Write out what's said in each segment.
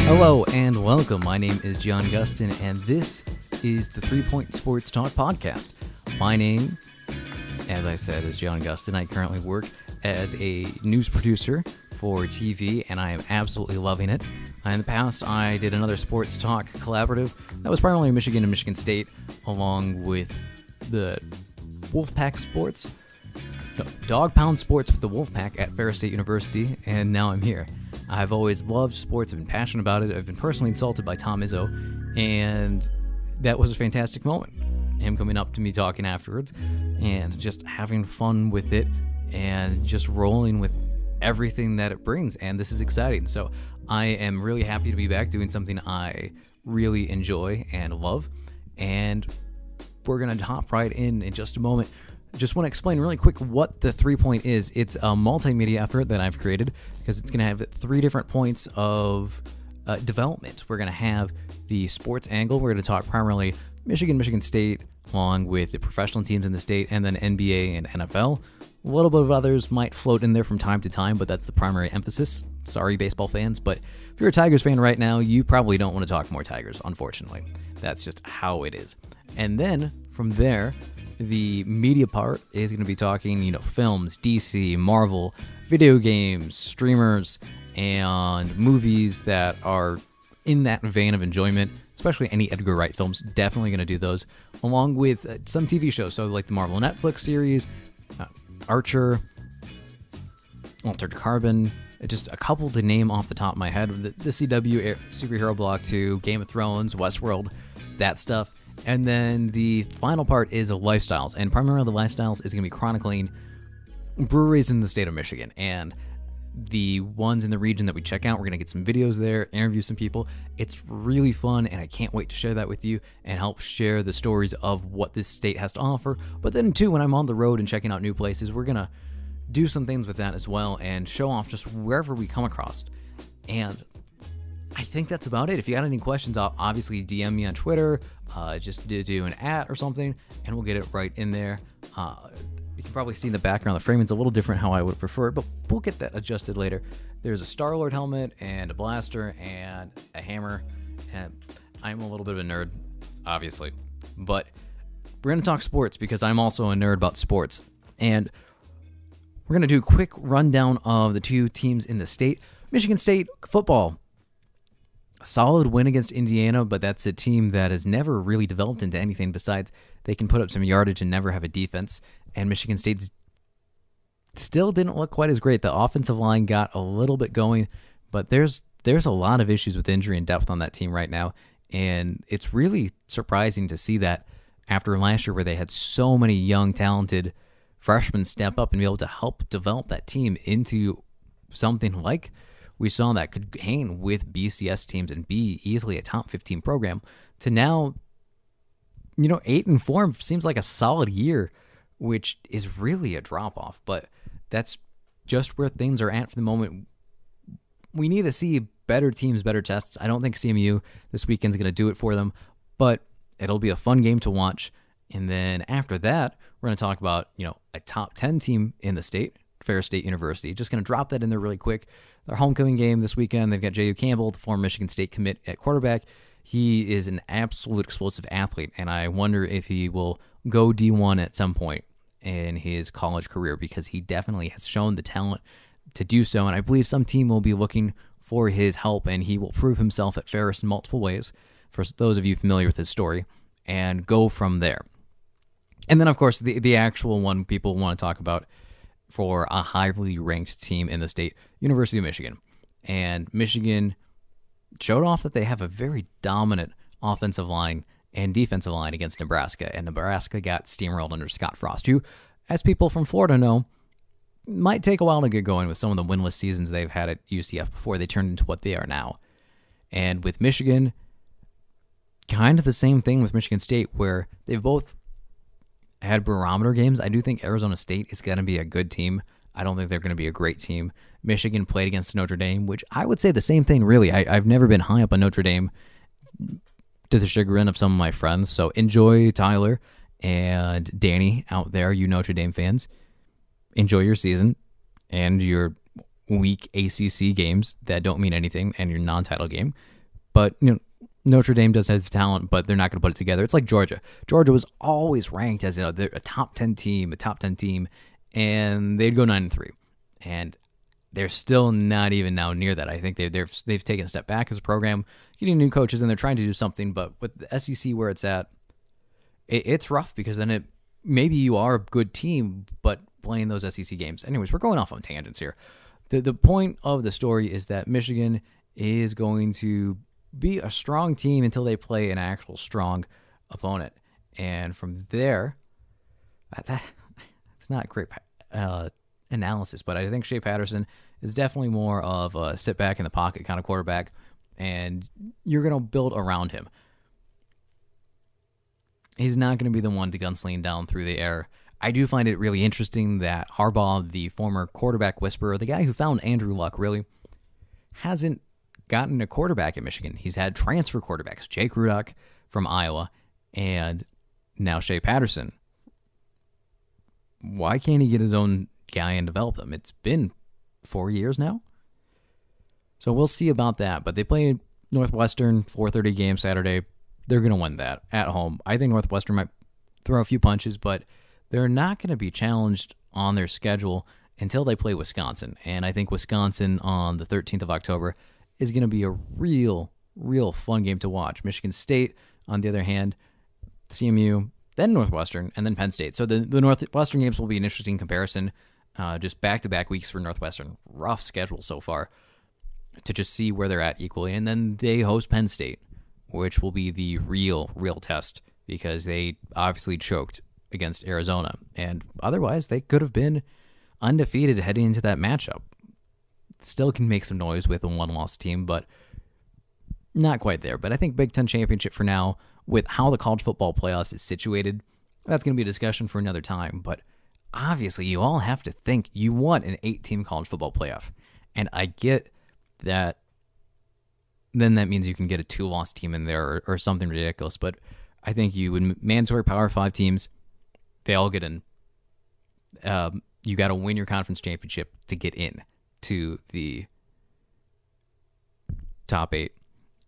Hello and welcome. My name is J.Gustin, and this is the 3-Point Sports Talk podcast. My name, as I said, is J.Gustin. I currently work as a news producer for TV, and I am absolutely loving it. In the past, I did another sports talk collaborative that was primarily Michigan and Michigan State, along with the Wolfpack Sports, Dog Pound Sports with the Wolfpack at Ferris State University, and now I'm here. I've always loved sports. I've been passionate about it. I've been personally insulted by Tom Izzo, and that was a fantastic moment. Him coming up to me talking afterwards and just having fun with it and just rolling with everything that it brings, and this is exciting. So I am really happy to be back doing something I really enjoy and love, and we're going to hop right in just a moment. Just want to explain really quick what the 3-Point is. It's a multimedia effort that I've created because it's going to have 3 different points of development. We're going to have the sports angle. We're going to talk primarily Michigan, Michigan State, along with the professional teams in the state, and then NBA and NFL. A little bit of others might float in there from time to time, but that's the primary emphasis. Sorry, baseball fans, but if you're a Tigers fan right now, you probably don't want to talk more Tigers, unfortunately. That's just how it is. And then from there, the media part is going to be talking, films, DC, Marvel, video games, streamers, and movies that are in that vein of enjoyment, especially any Edgar Wright films. Definitely going to do those, along with some TV shows, so like the Marvel Netflix series, Archer, Altered Carbon, just a couple to name off the top of my head. The CW Superhero Block 2, Game of Thrones, Westworld, that stuff. And then the final part is lifestyles, and primarily the lifestyles is going to be chronicling breweries in the state of Michigan, and the ones in the region that we check out. We're going to get some videos there, interview some people. It's really fun, and I can't wait to share that with you and help share the stories of what this state has to offer. But then, too, when I'm on the road and checking out new places, we're going to do some things with that as well and show off just wherever we come across. And I think that's about it. If you got any questions, obviously DM me on Twitter, just do an @ or something, and we'll get it right in there. You can probably see in the background, the framing's a little different how I would prefer it, but we'll get that adjusted later. There's a Star-Lord helmet and a blaster and a hammer, and I'm a little bit of a nerd, obviously. But we're going to talk sports because I'm also a nerd about sports. And we're going to do a quick rundown of the 2 teams in the state. Michigan State football. A solid win against Indiana, but that's a team that has never really developed into anything besides they can put up some yardage and never have a defense. And Michigan State still didn't look quite as great. The offensive line got a little bit going, but there's a lot of issues with injury and depth on that team right now. And it's really surprising to see that after last year where they had so many young, talented freshmen step up and be able to help develop that team into something like we saw that could hang with BCS teams and be easily a top 15 program, to now, 8-4 seems like a solid year, which is really a drop-off. But that's just where things are at for the moment. We need to see better teams, better tests. I don't think CMU this weekend's going to do it for them, but it'll be a fun game to watch. And then after that, we're going to talk about, a top 10 team in the state, Ferris State University. Just going to drop that in there really quick. Their homecoming game this weekend, they've got J.U. Campbell, the former Michigan State commit at quarterback. He is an absolute explosive athlete, and I wonder if he will go D1 at some point in his college career, because he definitely has shown the talent to do so, and I believe some team will be looking for his help, and he will prove himself at Ferris in multiple ways, for those of you familiar with his story, and go from there. And then, of course, the actual one people want to talk about for a highly ranked team in the state, University of Michigan. And Michigan showed off that they have a very dominant offensive line and defensive line against Nebraska, and Nebraska got steamrolled under Scott Frost, who, as people from Florida know, might take a while to get going with some of the winless seasons they've had at UCF before they turned into what they are now. And with Michigan, kind of the same thing with Michigan State, where they've both had barometer games. I do think Arizona State is going to be a good team. I don't think they're going to be a great team. Michigan played against Notre Dame, which I would say the same thing, really. I've never been high up on Notre Dame, to the chagrin of some of my friends. So enjoy, Tyler and Danny out there, you Notre Dame fans. Enjoy your season and your weak ACC games that don't mean anything and your non-title game. But, Notre Dame does have talent, but they're not going to put it together. It's like Georgia. Georgia was always ranked as they're a top 10 team, and they'd go 9-3. And they're still not even now near that. I think they've taken a step back as a program, getting new coaches, and they're trying to do something. But with the SEC where it's at, it's rough because then maybe you are a good team, but playing those SEC games. Anyways, we're going off on tangents here. The point of the story is that Michigan is going to be a strong team until they play an actual strong opponent. And from there, it's not great analysis, but I think Shea Patterson is definitely more of a sit back in the pocket kind of quarterback, and you're going to build around him. He's not going to be the one to gunsling down through the air. I do find it really interesting that Harbaugh, the former quarterback whisperer, the guy who found Andrew Luck, really hasn't gotten a quarterback at Michigan. He's had transfer quarterbacks, Jake Rudock from Iowa, and now Shea Patterson. Why can't he get his own guy and develop them? It's been 4 years now. So we'll see about that. But they play Northwestern, 4:30 game Saturday. They're going to win that at home. I think Northwestern might throw a few punches, but they're not going to be challenged on their schedule until they play Wisconsin. And I think Wisconsin on the 13th of October is going to be a real fun game to watch. Michigan State, on the other hand, CMU, then Northwestern, and then Penn State. So the Northwestern games will be an interesting comparison. Just back-to-back weeks for Northwestern. Rough schedule so far to just see where they're at equally. And then they host Penn State, which will be the real test because they obviously choked against Arizona. And otherwise, they could have been undefeated heading into that matchup. Still can make some noise with a one-loss team, but not quite there. But I think Big Ten Championship for now, with how the college football playoffs is situated, that's going to be a discussion for another time. But obviously, you all have to think you want an 8-team college football playoff. And I get that then that means you can get a 2-loss team in there or something ridiculous. But I think you would mandatory Power 5 teams, they all get in. You got to win your conference championship to get in to the top 8.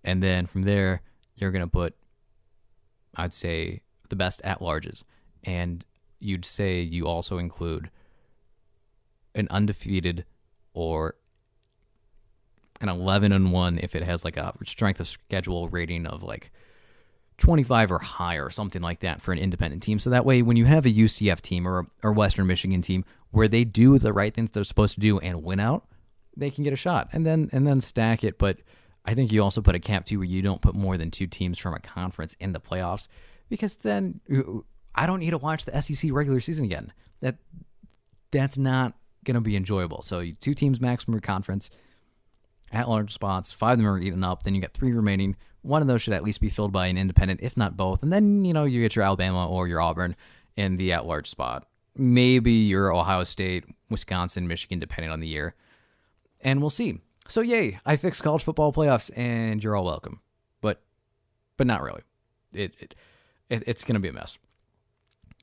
And then from there, you're going to put, I'd say, the best at-larges. And you'd say you also include an undefeated or an 11-1 if it has like a strength of schedule rating of like 25 or higher or something like that for an independent team. So that way, when you have a UCF team or Western Michigan team where they do the right things they're supposed to do and win out, they can get a shot and then stack it. But I think you also put a cap too where you don't put more than 2 teams from a conference in the playoffs, because then I don't need to watch the SEC regular season again. That's not going to be enjoyable. So 2 teams max from your conference at large spots, 5 of them are eaten up. Then you got 3 remaining. One of those should at least be filled by an independent, if not both. And then, you get your Alabama or your Auburn in the at-large spot. Maybe your Ohio State, Wisconsin, Michigan, depending on the year. And we'll see. So yay, I fixed college football playoffs, and you're all welcome. But not really. It's going to be a mess.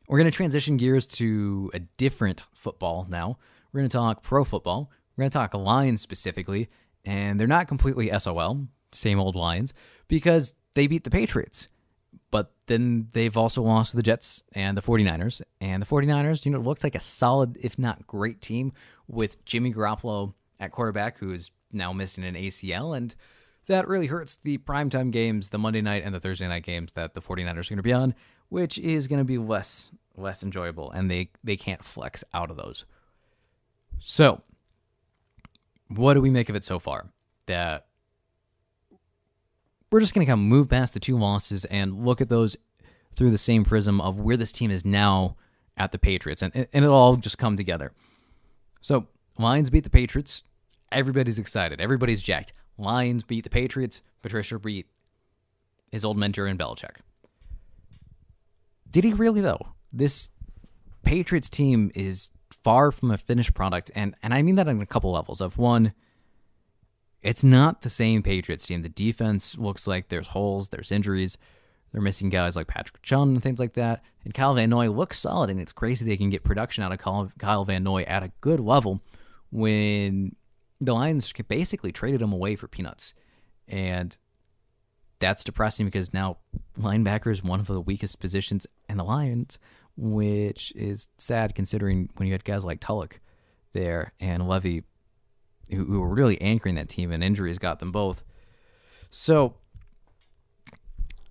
We're going to transition gears to a different football now. We're going to talk pro football. We're going to talk Lions specifically. And they're not completely SOL, same old Lions, because they beat the Patriots. But then they've also lost to the Jets and the 49ers. And the 49ers, looked like a solid, if not great team with Jimmy Garoppolo at quarterback, who is now missing an ACL. And that really hurts the primetime games, the Monday night and the Thursday night games that the 49ers are going to be on, which is going to be less enjoyable. And they can't flex out of those. So what do we make of it so far? That we're just going to kind of move past the 2 losses and look at those through the same prism of where this team is now at the Patriots. And it'll all just come together. So Lions beat the Patriots. Everybody's excited. Everybody's jacked. Lions beat the Patriots. Patricia beat his old mentor in Belichick. Did he really, though? This Patriots team is far from a finished product, and I mean that on a couple levels. Of one, it's not the same Patriots team. The defense looks like there's holes, there's injuries. They're missing guys like Patrick Chung and things like that. And Kyle Van Noy looks solid, and it's crazy they can get production out of Kyle Van Noy at a good level when the Lions basically traded him away for peanuts. And that's depressing because now linebacker is one of the weakest positions in the Lions, which is sad considering when you had guys like Tulloch there and Levy who were really anchoring that team, and injuries got them both. So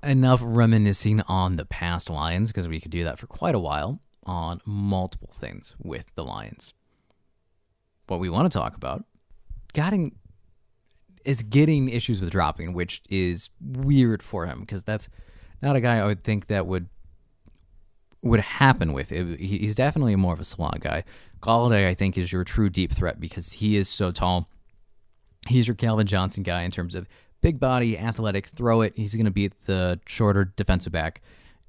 enough reminiscing on the past Lions, because we could do that for quite a while on multiple things with the Lions. What we want to talk about getting issues with dropping, which is weird for him because that's not a guy I would think that would happen with. He's definitely more of a slot guy. Galladay, I think, is your true deep threat because he is so tall. He's your Calvin Johnson guy in terms of big body, athletic, throw it. He's going to beat the shorter defensive back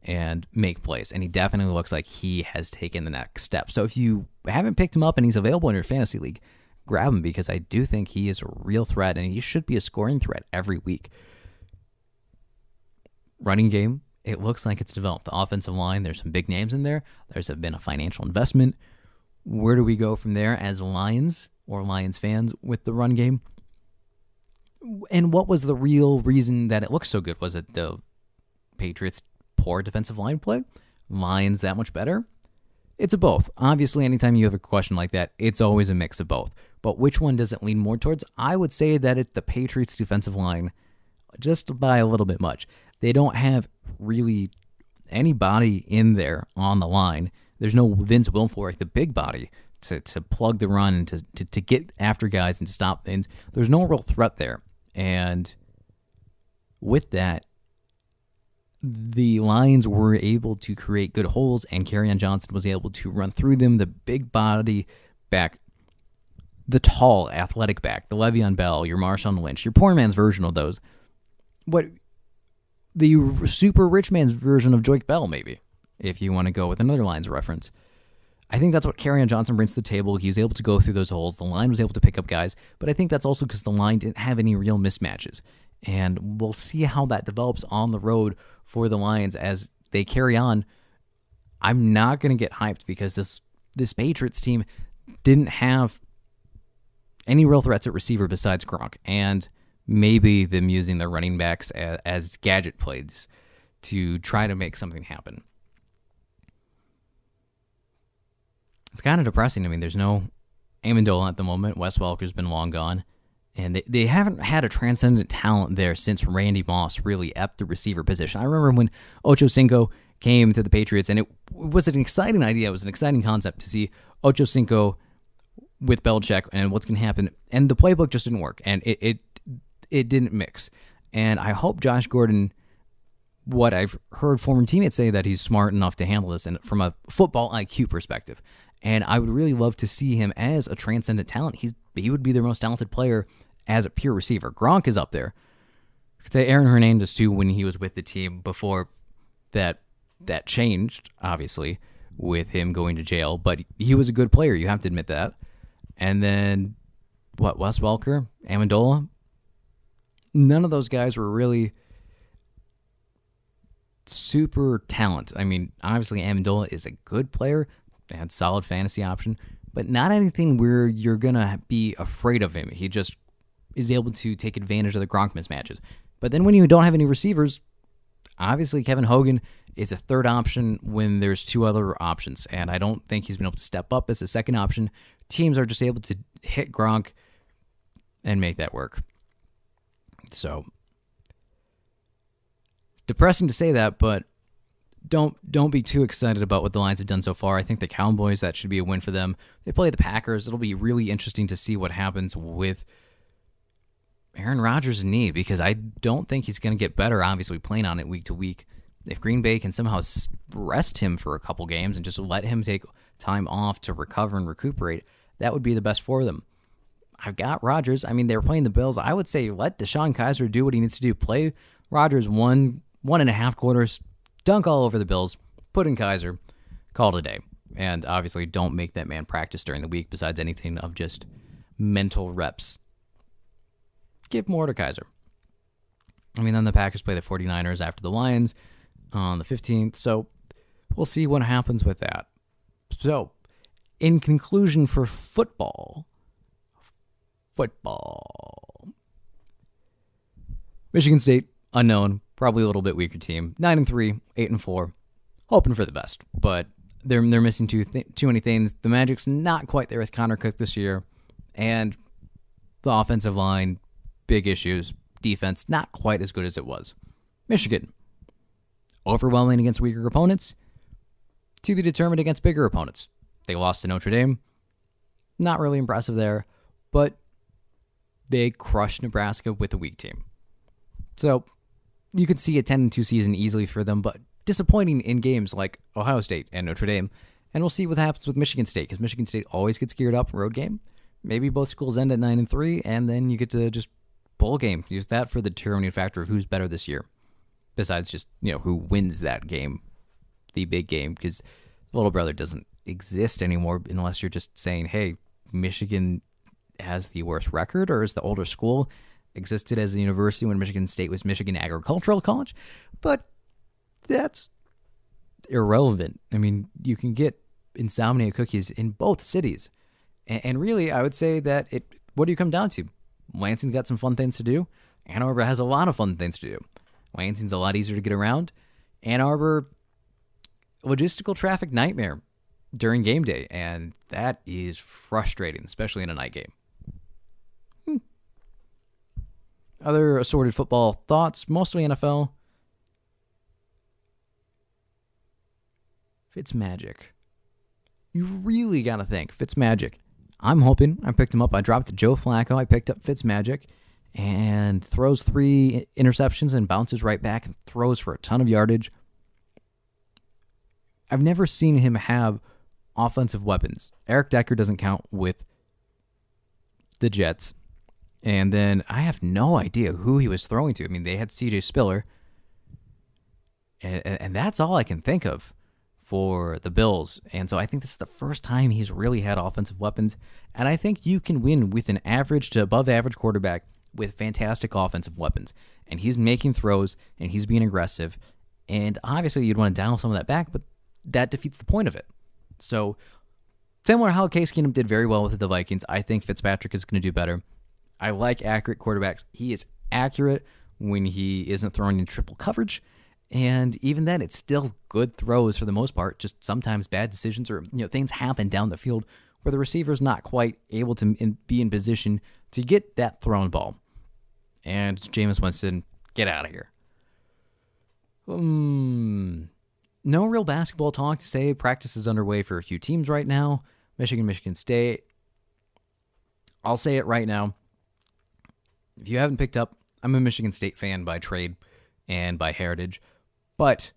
and make plays. And he definitely looks like he has taken the next step. So if you haven't picked him up and he's available in your fantasy league, grab him because I do think he is a real threat and he should be a scoring threat every week. Running game, it looks like it's developed. The offensive line, there's some big names in there. There's been a financial investment. Where do we go from there as Lions or Lions fans with the run game? And what was the real reason that it looks so good? Was it the Patriots' poor defensive line play? Lions that much better? It's a both. Obviously, anytime you have a question like that, it's always a mix of both. But which one does it lean more towards? I would say that it's the Patriots' defensive line, just by a little bit much. They don't have really anybody in there on the line. There's no Vince Wilfork, the big body, to plug the run and to get after guys and to stop things. There's no real threat there. And with that, the Lions were able to create good holes, and Kerryon Johnson was able to run through them. The big body back, the tall, athletic back, the Le'Veon Bell, your Marshawn Lynch, your poor man's version of those. What the super rich man's version of Joik Bell, maybe, if you want to go with another Lions reference. I think that's what Kerryon Johnson brings to the table. He was able to go through those holes. The line was able to pick up guys, but I think that's also because the line didn't have any real mismatches. And we'll see how that develops on the road for the Lions as they carry on. I'm not going to get hyped because this Patriots team didn't have any real threats at receiver besides Gronk, and maybe them using their running backs as gadget plays to try to make something happen. It's kind of depressing. I mean, there's no Amendola at the moment. Wes Welker's been long gone. And they haven't had a transcendent talent there since Randy Moss really at the receiver position. I remember when Ocho Cinco came to the Patriots, and it was an exciting idea. It was an exciting concept to see Ocho Cinco with Belichick and what's going to happen. And the playbook just didn't work, and it didn't mix. And I hope Josh Gordon, what I've heard former teammates say, that he's smart enough to handle this and from a football IQ perspective. And I would really love to see him as a transcendent talent. He would be their most talented player as a pure receiver. Gronk is up there. I could say Aaron Hernandez too when he was with the team before that changed, obviously, with him going to jail. But he was a good player. You have to admit that. And then, Wes Welker, Amendola? None of those guys were really super talent. I mean, obviously Amendola is a good player and solid fantasy option, but not anything where you're going to be afraid of him. He just is able to take advantage of the Gronk mismatches. But then when you don't have any receivers, obviously Kevin Hogan is a third option when there's two other options, and I don't think he's been able to step up as a second option. Teams are just able to hit Gronk and make that work. So, depressing to say that, but don't be too excited about what the Lions have done so far. I think the Cowboys, that should be a win for them. They play the Packers. It'll be really interesting to see what happens with Aaron Rodgers' knee, because I don't think he's going to get better, obviously, playing on it week to week. If Green Bay can somehow rest him for a couple games and just let him take time off to recover and recuperate, that would be the best for them. I've got Rodgers. I mean, they were playing the Bills. I would say let Deshaun Kaiser do what he needs to do. Play Rodgers 1.5 quarters, dunk all over the Bills, put in Kaiser, call it a day. And obviously don't make that man practice during the week besides anything of just mental reps. Give more to Kaiser. I mean, then the Packers play the 49ers after the Lions on the 15th, so we'll see what happens with that. So, in conclusion for football, Michigan State, unknown, probably a little bit weaker team. 9-3, 8-4, hoping for the best, but they're missing too many things. The Magic's not quite there with Connor Cook this year, and the offensive line, big issues. Defense, not quite as good as it was. Michigan, overwhelming against weaker opponents, to be determined against bigger opponents. They lost to Notre Dame. Not really impressive there, but they crushed Nebraska with a weak team. So you could see a 10-2 season easily for them, but disappointing in games like Ohio State and Notre Dame. And we'll see what happens with Michigan State, because Michigan State always gets geared up road game. Maybe both schools end at 9-3, and then you get to just bowl game. Use that for the determining factor of who's better this year. Besides just, who wins that game, the big game, because little brother doesn't exist anymore unless you're just saying, hey, Michigan has the worst record, or is the older school existed as a university when Michigan State was Michigan Agricultural College. But that's irrelevant. I mean, you can get insomnia cookies in both cities. And really, I would say that what do you come down to? Lansing's got some fun things to do. Ann Arbor has a lot of fun things to do. Lansing's a lot easier to get around. Ann Arbor, logistical traffic nightmare during game day. And that is frustrating, especially in a night game. Other assorted football thoughts, mostly NFL. Fitzmagic. You really got to think. Fitzmagic. I'm hoping. I picked him up. I dropped to Joe Flacco. I picked up Fitzmagic and throws 3 interceptions and bounces right back and throws for a ton of yardage. I've never seen him have offensive weapons. Eric Decker doesn't count with the Jets. And then I have no idea who he was throwing to. I mean, they had C.J. Spiller. And that's all I can think of for the Bills. And so I think this is the first time he's really had offensive weapons. And I think you can win with an average to above average quarterback with fantastic offensive weapons. And he's making throws, and he's being aggressive. And obviously you'd want to dial some of that back, but that defeats the point of it. So similar to how Case Keenum did very well with the Vikings, I think Fitzpatrick is going to do better. I like accurate quarterbacks. He is accurate when he isn't throwing in triple coverage. And even then, it's still good throws for the most part. Just sometimes bad decisions or things happen down the field where the receiver's not quite able to be in position to get that thrown ball. And Jameis Winston, get out of here. No real basketball talk to say. Practice is underway for a few teams right now. Michigan State. I'll say it right now. If you haven't picked up, I'm a Michigan State fan by trade and by heritage, but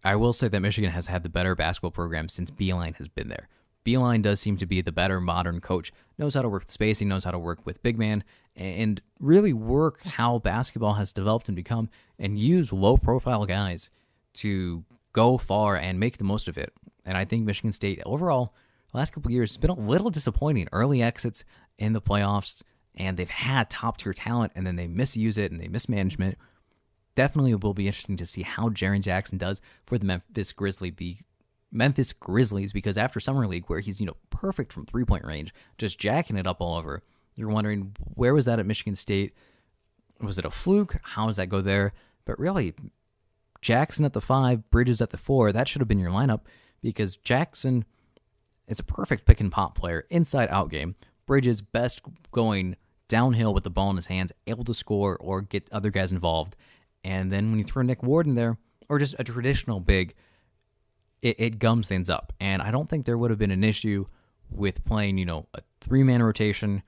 I will say that Michigan has had the better basketball program since Beilein has been there. Beilein does seem to be the better modern coach, knows how to work with spacing, knows how to work with big man, and really work how basketball has developed and become, and use low-profile guys to go far and make the most of it. And I think Michigan State, overall, the last couple of years, has been a little disappointing. Early exits in the playoffs, and they've had top-tier talent, and then they misuse it, and they mismanagement. Definitely will be interesting to see how Jaren Jackson does for the Memphis Grizzlies, because after Summer League, where he's perfect from three-point range, just jacking it up all over, you're wondering, where was that at Michigan State? Was it a fluke? How does that go there? But really, Jackson at the 5, Bridges at the 4, that should have been your lineup, because Jackson is a perfect pick-and-pop player, inside-out game. Bridges best going downhill with the ball in his hands, able to score or get other guys involved. And then when you throw Nick Ward in there, or just a traditional big, it gums things up. And I don't think there would have been an issue with playing, a 3-man rotation,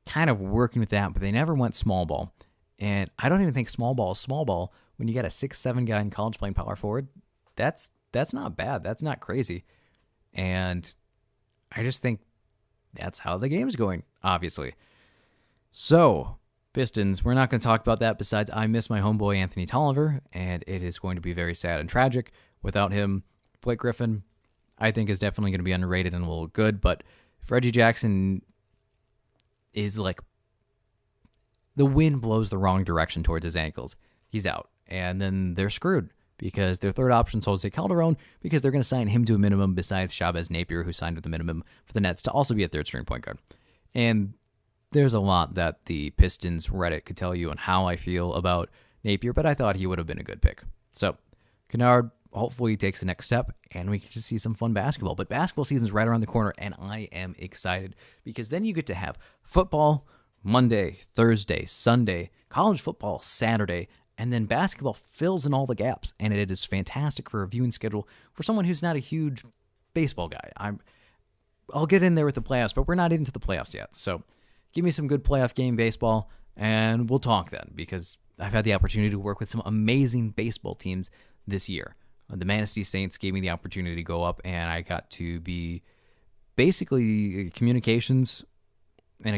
kind of working with that, but they never went small ball. And I don't even think small ball is small ball when you got a 6'7" guy in college playing power forward. That's not bad. That's not crazy. And I just think that's how the game's going, obviously. So, Pistons, we're not going to talk about that. Besides, I miss my homeboy Anthony Tolliver, and it is going to be very sad and tragic without him. Blake Griffin, I think, is definitely going to be underrated and a little good, but if Reggie Jackson is like, the wind blows the wrong direction towards his ankles, he's out. And then they're screwed because their third option is Jose Calderon, because they're going to sign him to a minimum besides Shabazz Napier, who signed with the minimum for the Nets to also be a third-string point guard. And there's a lot that the Pistons Reddit could tell you on how I feel about Napier, but I thought he would have been a good pick. So Kennard hopefully takes the next step, and we can just see some fun basketball. But basketball season's right around the corner, and I am excited because then you get to have football Monday, Thursday, Sunday, college football Saturday, and then basketball fills in all the gaps, and it is fantastic for a viewing schedule for someone who's not a huge baseball guy. I'll get in there with the playoffs, but we're not into the playoffs yet. So give me some good playoff game baseball, and we'll talk then, because I've had the opportunity to work with some amazing baseball teams this year. The Manistee Saints gave me the opportunity to go up, and I got to be basically in a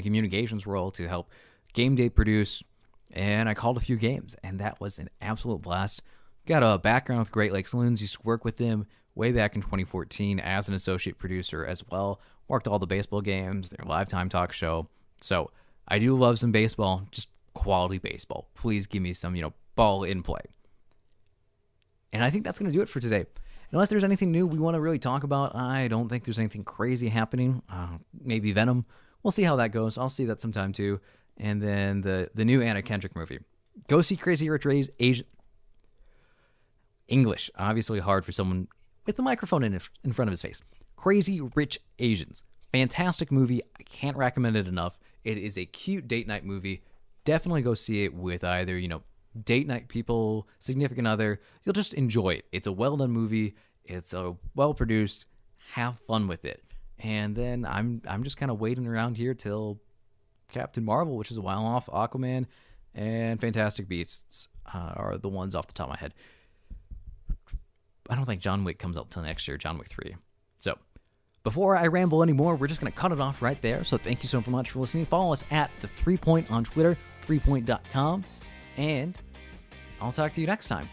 communications role to help game day produce, and I called a few games, and that was an absolute blast. Got a background with Great Lakes Loons, used to work with them way back in 2014 as an associate producer as well. Worked all the baseball games, their live time talk show. So I do love some baseball, just quality baseball. Please give me some, ball in play. And I think that's going to do it for today. Unless there's anything new we want to really talk about, I don't think there's anything crazy happening. Maybe Venom. We'll see how that goes. I'll see that sometime too. And then the new Anna Kendrick movie. Go see Crazy Rich Asian. English, obviously hard for someone with the microphone in front of his face. Crazy Rich Asians. Fantastic movie. I can't recommend it enough. It is a cute date night movie. Definitely go see it with either, date night people, significant other. You'll just enjoy it. It's a well-done movie. It's a well-produced. Have fun with it. And then I'm just kind of waiting around here till Captain Marvel, which is a while off. Aquaman and Fantastic Beasts are the ones off the top of my head. I don't think John Wick comes out till next year, John Wick 3. So before I ramble anymore, we're just going to cut it off right there. So thank you so much for listening. Follow us at The 3 Point on Twitter, 3point.com, and I'll talk to you next time.